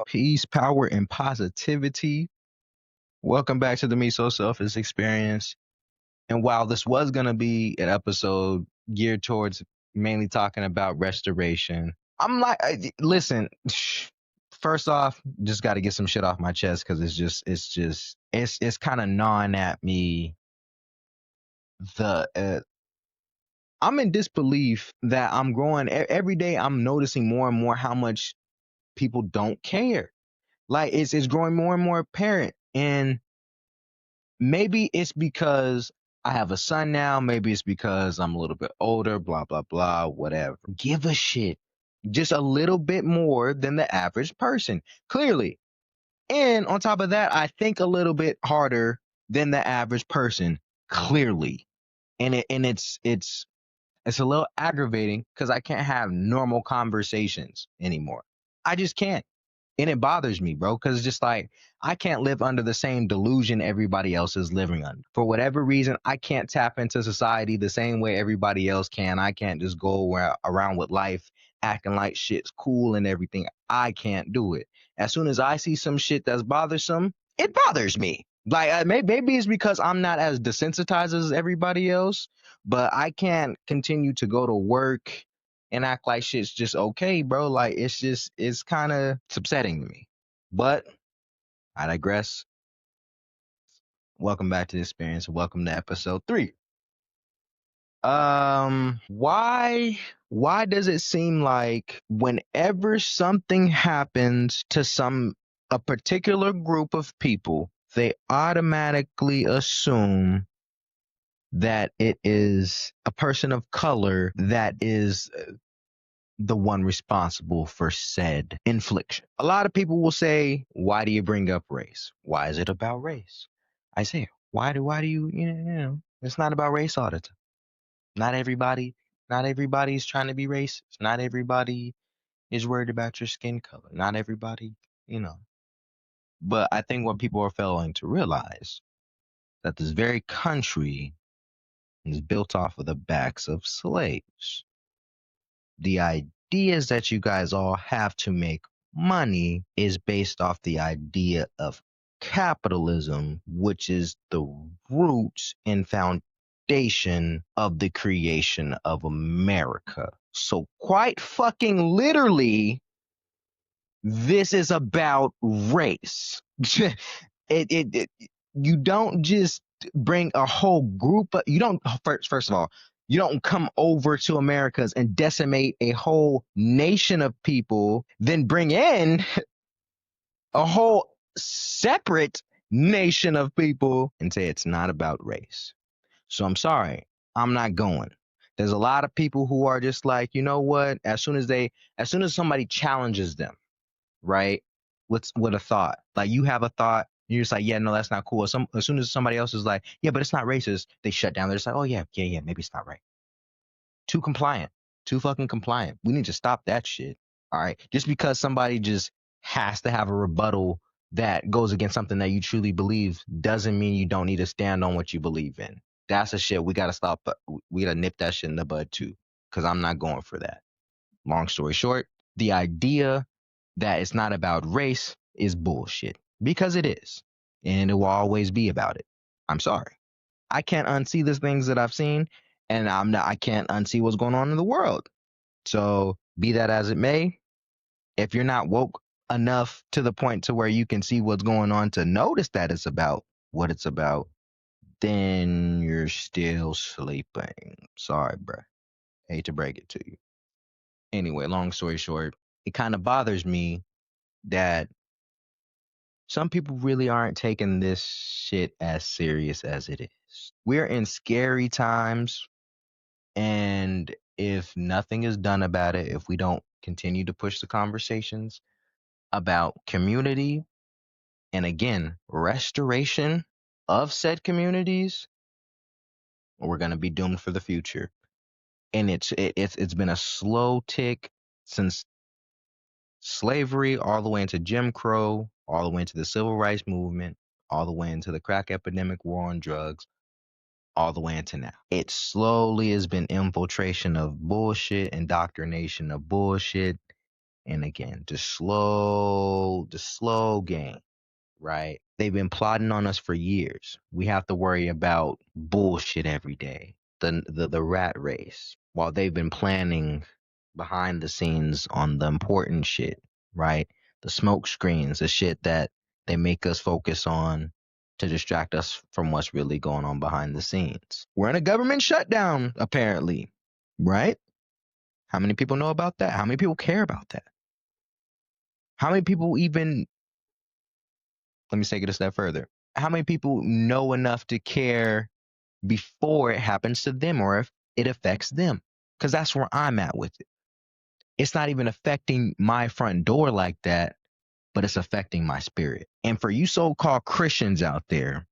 peace, power, and positivity. Welcome back to the Me So Selfish Experience. And while this was going to be an episode geared towards mainly talking about restoration, listen, first off, just got to get some shit off my chest because it's kind of gnawing at me. The I'm in disbelief that I'm growing every day. I'm noticing more and more how much people don't care. Like it's growing more and more apparent. And maybe it's because I have a son now. Maybe it's because I'm a little bit older, blah, blah, blah, whatever. Give a shit. Just a little bit more than the average person, clearly. And on top of that, I think a little bit harder than the average person, clearly. And it's a little aggravating because I can't have normal conversations anymore. I just can't. And it bothers me, bro, because it's just like I can't live under the same delusion everybody else is living under. For whatever reason, I can't tap into society the same way everybody else can. I can't just go around with life acting like shit's cool and everything. I can't do it. As soon as I see some shit that's bothersome, it bothers me. Like maybe it's because I'm not as desensitized as everybody else, but I can't continue to go to work and act like shit's just okay, bro. Like it's kind of upsetting to me. But I digress. Welcome back to the experience. Welcome to episode 3. Why does it seem like whenever something happens to a particular group of people, they automatically assume that it is a person of color that is the one responsible for said infliction? A lot of people will say, why do you bring up race? Why is it about race? I say, why do you, it's not about race all the time. Not everybody's trying to be racist. Not everybody is worried about your skin color. Not everybody, you know. But I think what people are failing to realize that this very country is built off of the backs of slaves. The ideas that you guys all have to make money is based off the idea of capitalism, which is the roots and foundation of the creation of America. So quite fucking literally, this is about race. it you don't just bring a whole group of, you don't first of all, you don't come over to Americas and decimate a whole nation of people, then bring in a whole separate nation of people and say it's not about race. So I'm sorry, I'm not going. There's a lot of people who are just like, you know what? As soon as somebody challenges them, right? With a thought, like you have a thought, you're just like, yeah, no, that's not cool. As soon as somebody else is like, yeah, but it's not racist, they shut down. They're just like, oh yeah, yeah, yeah, maybe it's not right. Too compliant, too fucking compliant. We need to stop that shit. All right, just because somebody just has to have a rebuttal that goes against something that you truly believe doesn't mean you don't need to stand on what you believe in. That's a shit we gotta stop. We gotta nip that shit in the bud too, because I'm not going for that. Long story short, the idea that it's not about race is bullshit, because it is, and it will always be about it. I'm sorry. I can't unsee the things that I've seen, and I can't unsee what's going on in the world. So be that as it may, if you're not woke enough to the point to where you can see what's going on to notice that it's about what it's about, then you're still sleeping. Sorry, bruh. Hate to break it to you. Anyway, long story short, it kind of bothers me that some people really aren't taking this shit as serious as it is. We're in scary times, and if nothing is done about it, if we don't continue to push the conversations about community and again, restoration of said communities, we're going to be doomed for the future. And it's been a slow tick since slavery, all the way into Jim Crow, all the way into the civil rights movement, all the way into the crack epidemic, war on drugs, all the way into now. It slowly has been infiltration of bullshit, indoctrination of bullshit, and again. The slow gain, right? They've been plotting on us for years. We have to worry about bullshit every day. The rat race. While they've been planning behind the scenes on the important shit, right? The smoke screens, the shit that they make us focus on to distract us from what's really going on behind the scenes. We're in a government shutdown, apparently, right? How many people know about that? How many people care about that? How many people even, let me take it a step further. How many people know enough to care before it happens to them or if it affects them? Because that's where I'm at with it. It's not even affecting my front door like that, but it's affecting my spirit. And for you so called Christians out there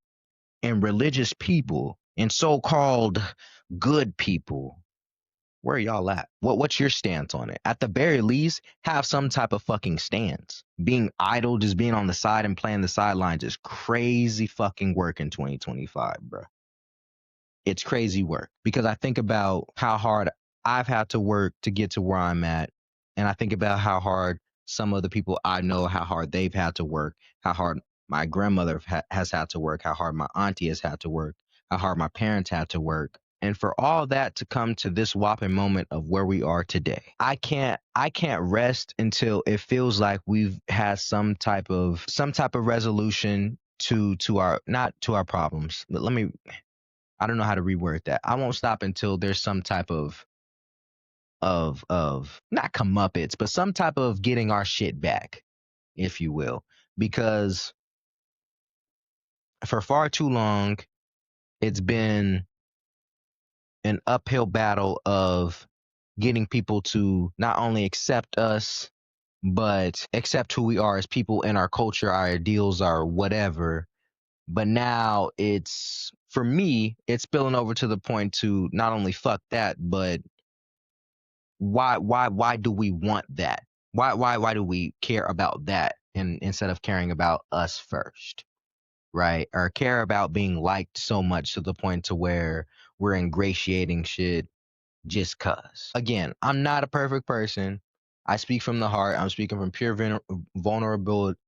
and religious people and so called good people, where are y'all at? What's your stance on it? At the very least, have some type of fucking stance. Being idle, just being on the side and playing the sidelines is crazy fucking work in 2025, bro. It's crazy work because I think about how hard I've had to work to get to where I'm at. And I think about how hard some of the people I know, how hard they've had to work, how hard my grandmother has had to work, how hard my auntie has had to work, how hard my parents had to work. And for all that to come to this whopping moment of where we are today, I can't rest until it feels like we've had some type of resolution to our, not to our problems. Let me, I don't know how to reword that. I won't stop until there's some type of not comeuppance, but some type of getting our shit back, if you will. Because for far too long, it's been an uphill battle of getting people to not only accept us, but accept who we are as people in our culture, our ideals, our whatever. But now it's, for me, it's spilling over to the point to not only fuck that, but why do we want that? Why do we care about that instead of caring about us first, right? Or care about being liked so much to the point to where we're ingratiating shit just cuz. Again, I'm not a perfect person. I speak from the heart. I'm speaking from pure vulnerability.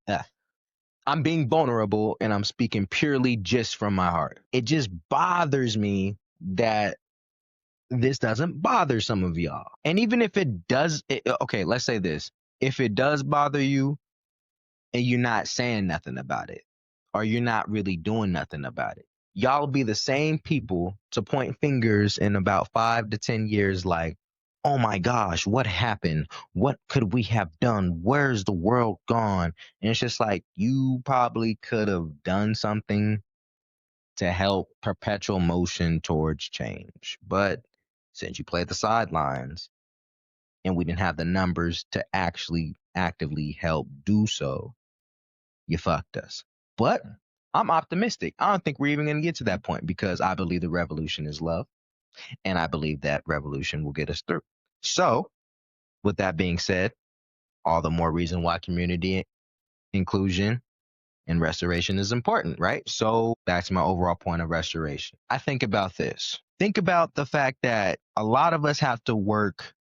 I'm being vulnerable and I'm speaking purely just from my heart. It just bothers me that this doesn't bother some of y'all. And even if it does, okay, let's say this. If it does bother you and you're not saying nothing about it, or you're not really doing nothing about it, y'all be the same people to point fingers in about 5 to 10 years like, oh my gosh, what happened? What could we have done? Where's the world gone? And it's just like, you probably could have done something to help perpetual motion towards change. But since you played the sidelines and we didn't have the numbers to actually actively help do so, you fucked us. But I'm optimistic. I don't think we're even going to get to that point because I believe the revolution is love. And I believe that revolution will get us through. So, with that being said, all the more reason why community inclusion and restoration is important, right? So back to my overall point of restoration. I think about this. Think about the fact that a lot of us have to work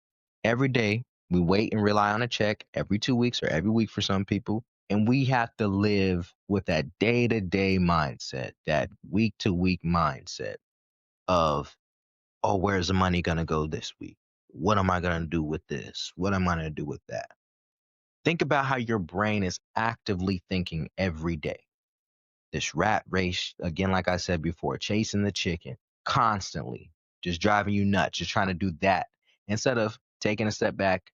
every day. We wait and rely on a check every 2 weeks or every week for some people. And we have to live with that day to day mindset, that week to week mindset of, oh, where's the money going to go this week? What am I going to do with this? What am I going to do with that? Think about how your brain is actively thinking every day. This rat race, again, like I said before, chasing the chicken constantly, just driving you nuts, just trying to do that instead of taking a step back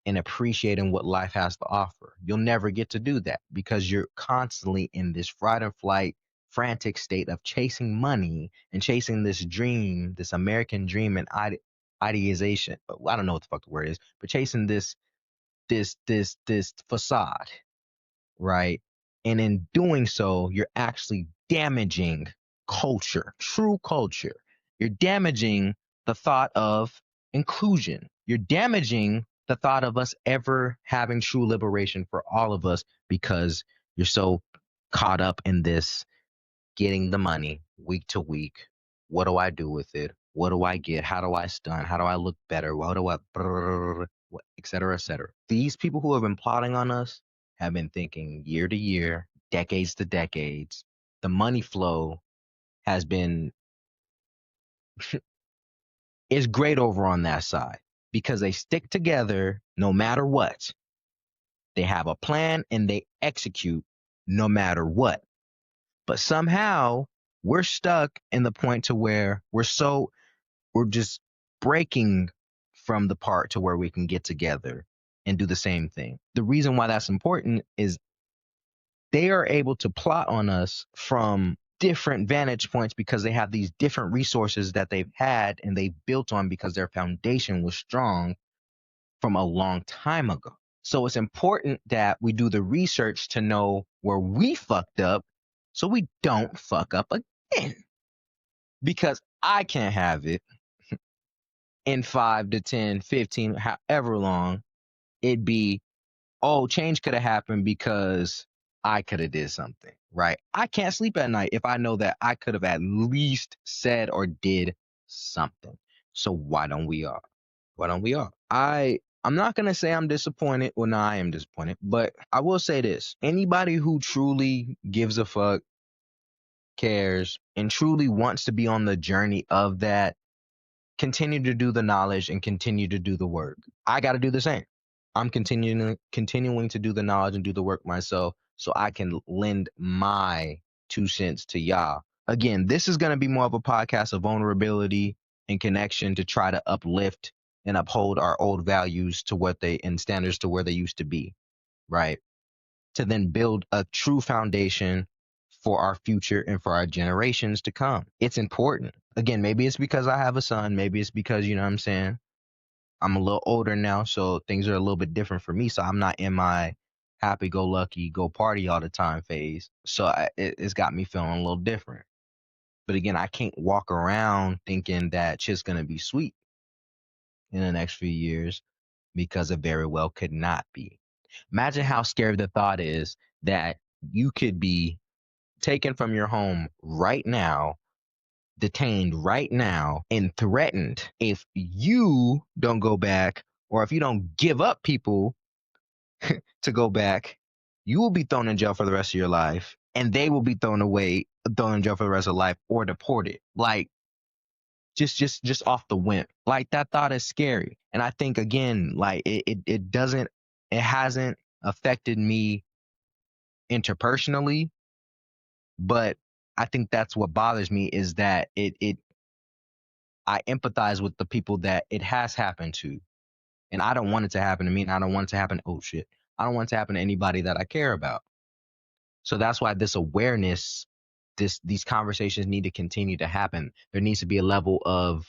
and appreciating what life has to offer. You'll never get to do that because you're constantly in this fight or flight, frantic state of chasing money and chasing this dream, this American dream and idealization. I don't know what the fuck the word is, but chasing this facade, right? And in doing so, you're actually damaging culture, true culture. You're damaging the thought of inclusion. You're damaging the thought of us ever having true liberation for all of us because you're so caught up in this getting the money week to week. What do I do with it? What do I get? How do I stun? How do I look better? What do I? et cetera, et cetera. These people who have been plotting on us have been thinking year to year, decades to decades. The money flow has been is great over on that side because they stick together no matter what. They have a plan and they execute no matter what. But somehow we're stuck in the point to where we're just breaking from the part to where we can get together and do the same thing. The reason why that's important is they are able to plot on us from different vantage points because they have these different resources that they've had and they've built on because their foundation was strong from a long time ago. So it's important that we do the research to know where we fucked up so we don't fuck up again. Because I can't have it in 5 to 10, 15, however long it be, oh, change could have happened because I could have did something, right? I can't sleep at night if I know that I could have at least said or did something. So why don't we all? Why don't we all? I'm not gonna say I'm disappointed. Well, no, I am disappointed, but I will say this: anybody who truly gives a fuck, cares, and truly wants to be on the journey of that, continue to do the knowledge and continue to do the work. I got to do the same. I'm continuing to do the knowledge and do the work myself so I can lend my 2 cents to y'all. Again, this is going to be more of a podcast of vulnerability and connection to try to uplift and uphold our old values to what they and standards to where they used to be, right? To then build a true foundation for our future and for our generations to come. It's important. Again, maybe it's because I have a son. Maybe it's because, you know what I'm saying? I'm a little older now, so things are a little bit different for me. So I'm not in my happy go lucky, go party all the time phase. So it's got me feeling a little different. But again, I can't walk around thinking that shit's going to be sweet in the next few years because it very well could not be. Imagine how scary the thought is that you could be taken from your home right now, detained right now, and threatened if you don't go back or if you don't give up people to go back, you will be thrown in jail for the rest of your life and they will be thrown in jail for the rest of life or deported. Like just off the whim. Like that thought is scary. And I think again, like it hasn't affected me interpersonally, but I think that's what bothers me is that I empathize with the people that it has happened to. And I don't want it to happen to me and I don't want it to happen, oh shit. I don't want it to happen to anybody that I care about. So that's why this awareness, these conversations need to continue to happen. There needs to be a level of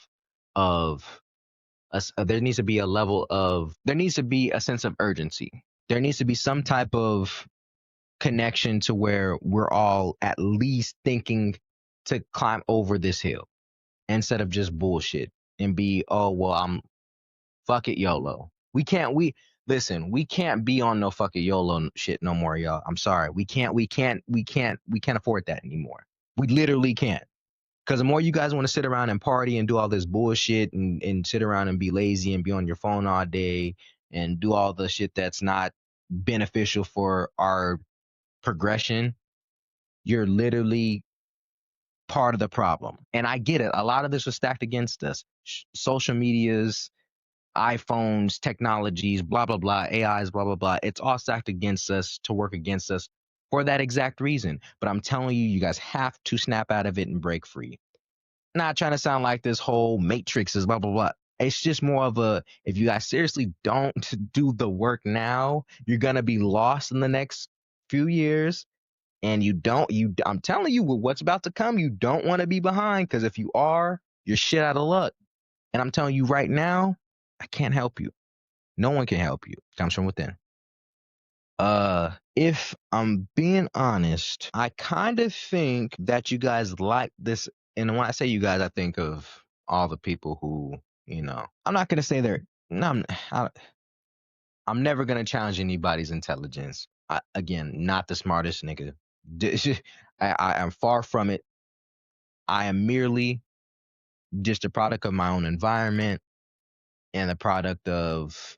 there needs to be there needs to be a sense of urgency. There needs to be some type of connection to where we're all at least thinking to climb over this hill instead of just bullshit and be, oh well, I'm fuck it YOLO. We can't be on no fucking YOLO shit no more, y'all. I'm sorry. We can't afford that anymore. We literally can't. Because the more you guys want to sit around and party and do all this bullshit and sit around and be lazy and be on your phone all day and do all the shit that's not beneficial for our progression, you're literally part of the problem. And I get it. A lot of this was stacked against us. Social medias, iPhones, technologies, blah, blah, blah, AIs, blah, blah, blah. It's all stacked against us to work against us for that exact reason. But I'm telling you, you guys have to snap out of it and break free. Not trying to sound like this whole matrix is blah, blah, blah. It's just more of a, if you guys seriously don't do the work now, you're going to be lost in the next few years. And I'm telling you with what's about to come, you don't want to be behind because if you are, you're shit out of luck. And I'm telling you right now, I can't help you. No one can help you. It comes from within. If I'm being honest, I kind of think that you guys like this. And when I say you guys, I think of all the people who, I'm not gonna say they're. No, I'm never gonna challenge anybody's intelligence. Again, not the smartest nigga. I am far from it. I am merely just a product of my own environment and a product of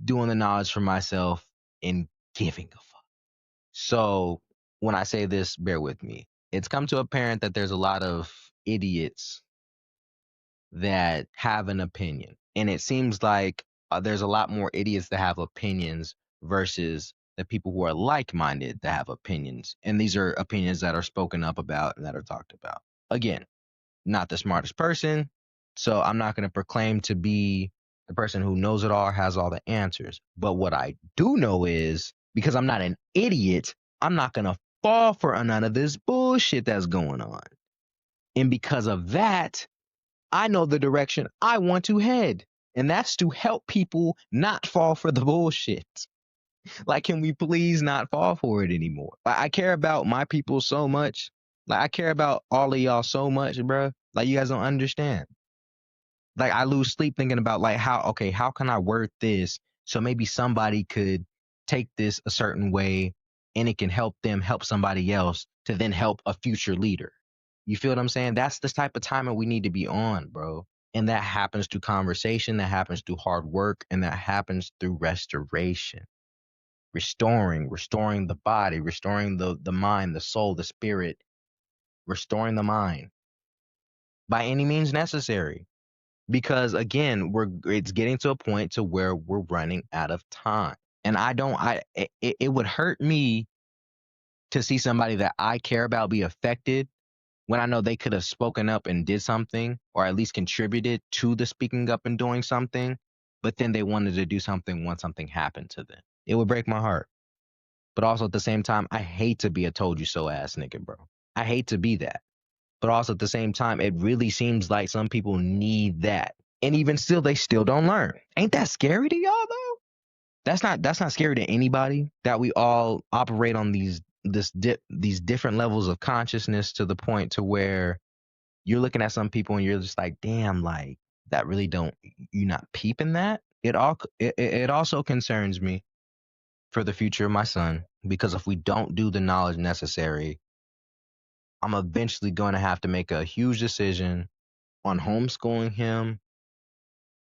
doing the knowledge for myself and giving a fuck. So when I say this, bear with me. It's come to apparent that there's a lot of idiots that have an opinion. And it seems like there's a lot more idiots that have opinions versus the people who are like minded that have opinions. And these are opinions that are spoken up about and that are talked about. Again, not the smartest person. So I'm not going to proclaim to be the person who knows it all or has all the answers. But what I do know is because I'm not an idiot, I'm not going to fall for none of this bullshit that's going on. And because of that, I know the direction I want to head. And that's to help people not fall for the bullshit. Like, can we please not fall for it anymore? Like, I care about my people so much. Like, I care about all of y'all so much, bro. Like, you guys don't understand. Like, I lose sleep thinking about, like, how can I word this so maybe somebody could take this a certain way and it can help them help somebody else to then help a future leader. You feel what I'm saying? That's the type of timing we need to be on, bro. And that happens through conversation, that happens through hard work, and that happens through restoration. Restoring the body, restoring the mind, the soul, the spirit, restoring the mind by any means necessary. Because again, it's getting to a point to where we're running out of time. And I don't I it would hurt me to see somebody that I care about be affected when I know they could have spoken up and did something or at least contributed to the speaking up and doing something, but then they wanted to do something once something happened to them. It would break my heart. But also at the same time, I hate to be a told you so ass nigga, bro. I hate to be that. But also at the same time, it really seems like some people need that. And even still, they still don't learn. Ain't that scary to y'all though? That's not scary to anybody that we all operate on these different levels of consciousness to the point to where you're looking at some people and you're just like, damn, like that really don't you not peeping that? It also concerns me for the future of my son because if we don't do the knowledge necessary, I'm eventually going to have to make a huge decision on homeschooling him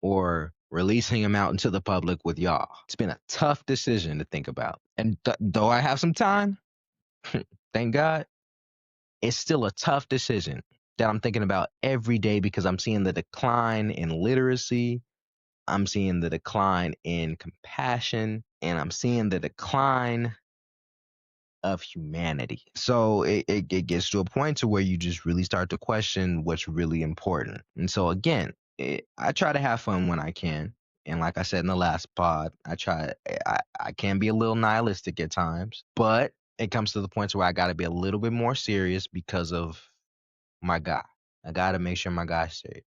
or releasing him out into the public with y'all. It's been a tough decision to think about. And though I have some time, thank God, it's still a tough decision that I'm thinking about every day because I'm seeing the decline in literacy. I'm seeing the decline in compassion and I'm seeing the decline of humanity. So it gets to a point to where you just really start to question what's really important. And so again, I try to have fun when I can. And like I said in the last pod, I can be a little nihilistic at times, but it comes to the point where I got to be a little bit more serious because of my guy. I got to make sure my guy's safe.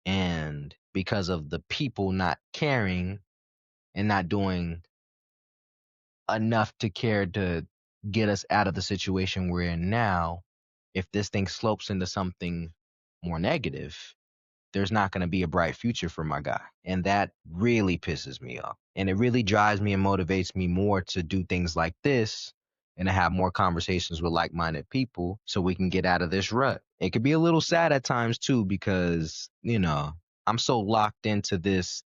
And because of the people not caring and not doing enough to care to get us out of the situation we're in now, if this thing slopes into something more negative, there's not going to be a bright future for my guy. And that really pisses me off. And it really drives me and motivates me more to do things like this and to have more conversations with like minded people so we can get out of this rut. It could be a little sad at times too, because, I'm so locked into this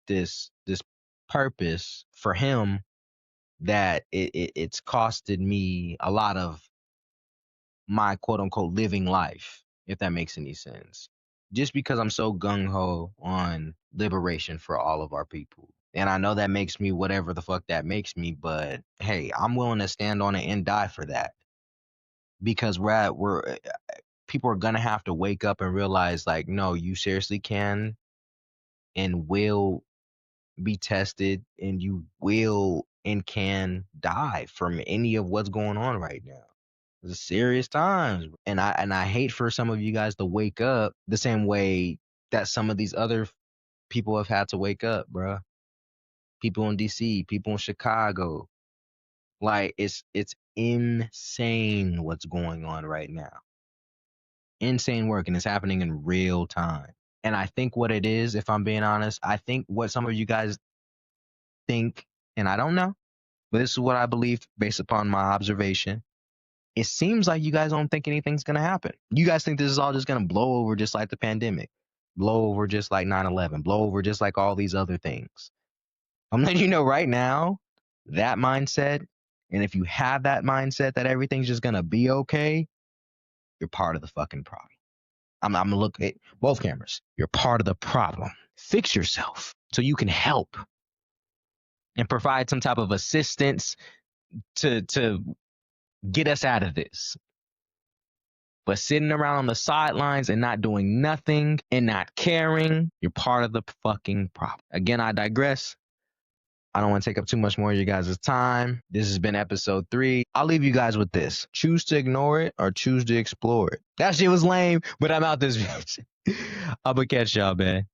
purpose for him that it's costed me a lot of my quote unquote living life, if that makes any sense. Just because I'm so gung ho on liberation for all of our people. And I know that makes me whatever the fuck that makes me, but hey, I'm willing to stand on it and die for that. Because people are gonna have to wake up and realize like, no, you seriously can and will be tested and you will and can die from any of what's going on right now. It's serious times. And I hate for some of you guys to wake up the same way that some of these other people have had to wake up, bruh. People in DC, people in Chicago. Like it's insane what's going on right now. Insane work and it's happening in real time. And I think what it is, if I'm being honest, I think what some of you guys think, and I don't know, but this is what I believe based upon my observation. It seems like you guys don't think anything's going to happen. You guys think this is all just going to blow over just like the pandemic, blow over just like 9/11, blow over just like all these other things. I'm letting you know right now, that mindset, and if you have that mindset that everything's just gonna be okay, you're part of the fucking problem. I'm gonna look at both cameras. You're part of the problem. Fix yourself so you can help and provide some type of assistance to get us out of this. But sitting around on the sidelines and not doing nothing and not caring, you're part of the fucking problem. Again, I digress. I don't want to take up too much more of you guys' time. This has been episode 3. I'll leave you guys with this. Choose to ignore it or choose to explore it. That shit was lame, but I'm out this bitch. I'm gonna catch y'all, man.